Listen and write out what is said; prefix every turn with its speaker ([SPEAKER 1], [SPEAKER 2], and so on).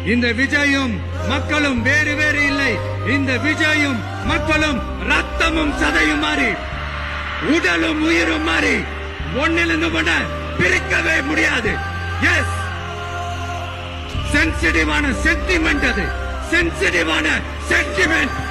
[SPEAKER 1] இந்த விஜயும் மக்களும் வேறு வேறு இல்லை. இந்த விஜயும் மக்களும் ரத்தமும் சதையும் மாறி உடலும் உயிரும் மாறி ஒன்னிலிருந்து ஒன்ன பிரிக்கவே முடியாது. எஸ், சென்சிட்டிவான சென்டிமெண்ட், அது சென்சிட்டிவான சென்டிமெண்ட்.